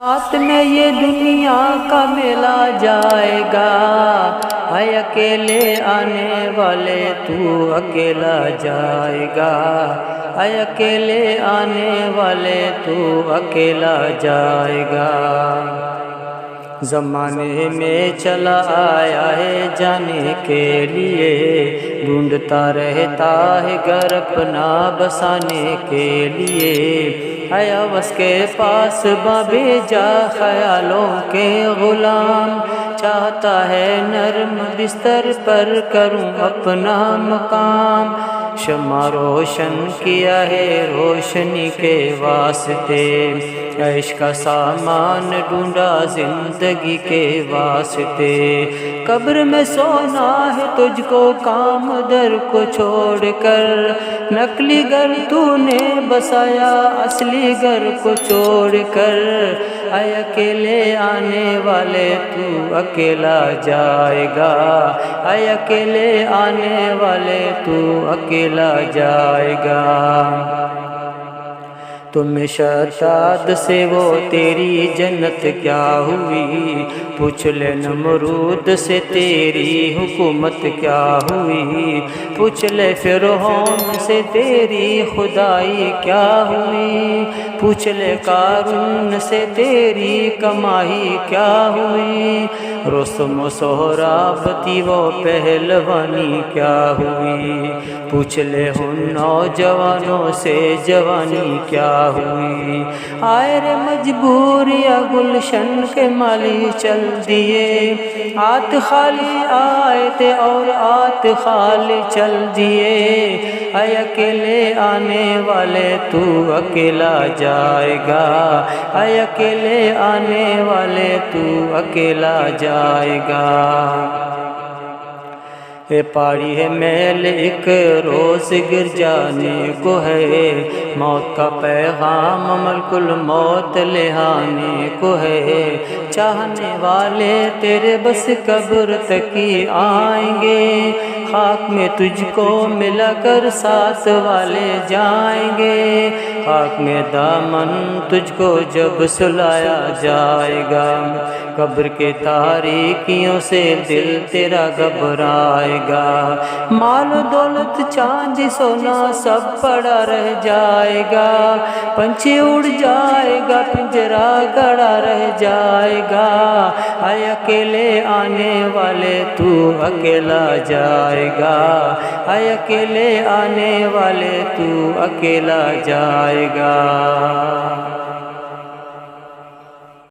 رات میں یہ دنیا کا میلہ جائے گا، ہے اکیلے آنے والے تو اکیلا جائے گا، ہے اکیلے آنے والے تو اکیلا جائے گا۔ زمانے میں چلا آیا ہے جانے کے لیے، ڈھونڈتا رہتا ہے گھر اپنا بسانے کے لیے، ہے ہوس کے پاس بابے جا خیالوں کے غلام، چاہتا ہے نرم بستر پر کروں اپنا مقام، شمع روشن کیا ہے روشنی کے واسطے، عشق کا سامان ڈھونڈا زندگی کے واسطے، قبر میں سونا ہے تجھ کو کام در کو چھوڑ کر، نقلی گھر تو نے بسایا اصلی گھر کو چھوڑ کر، اے اکیلے آنے والے تو اکیلا جائے گا، اے اکیلے آنے والے تو اکیلا جائے گا۔ تم شتاد سے وہ تیری جنت کیا ہوئی، پوچھ لے نمرود سے تیری حکومت کیا ہوئی، پوچھ لے فرعون سے تیری خدائی کیا ہوئی، پوچھ لے قارون سے تیری کمائی کیا ہوئی، رستم و سہراب تھی وہ پہلوانی کیا ہوئی، پوچھ لے ان نوجوانوں سے جوانی کیا ہوئی، آئے رے مجبوریا گلشن کے مالی چل دیے، ہاتھ خالی آئے تھے اور ہاتھ خالی چل دیے، اے اکیلے آنے والے تو اکیلا جائے گا، اے اکیلے آنے والے تو اکیلا جائے گا۔ اے پاری ہے میل ایک روز گر جانے کو ہے، موت کا پیغام ملک الموت لے آنے کو ہے، چاہنے والے تیرے بس قبر تک ہی آئیں گے، خاک میں تجھ کو ملا کر ساتھ والے جائیں گے، خاک میں دامن تجھ کو جب سلایا جائے گا، قبر کے تاریکیوں سے دل تیرا گھبرائے گا، مال و دولت چاندی سونا سب پڑا رہ جائے گا، پنچھی اڑ جائے گا پنجرا گڑا رہ جائے گا، اے اکیلے آنے والے تو اکیلا جائے گا، اے اکیلے آنے والے تو اکیلا جائے گا۔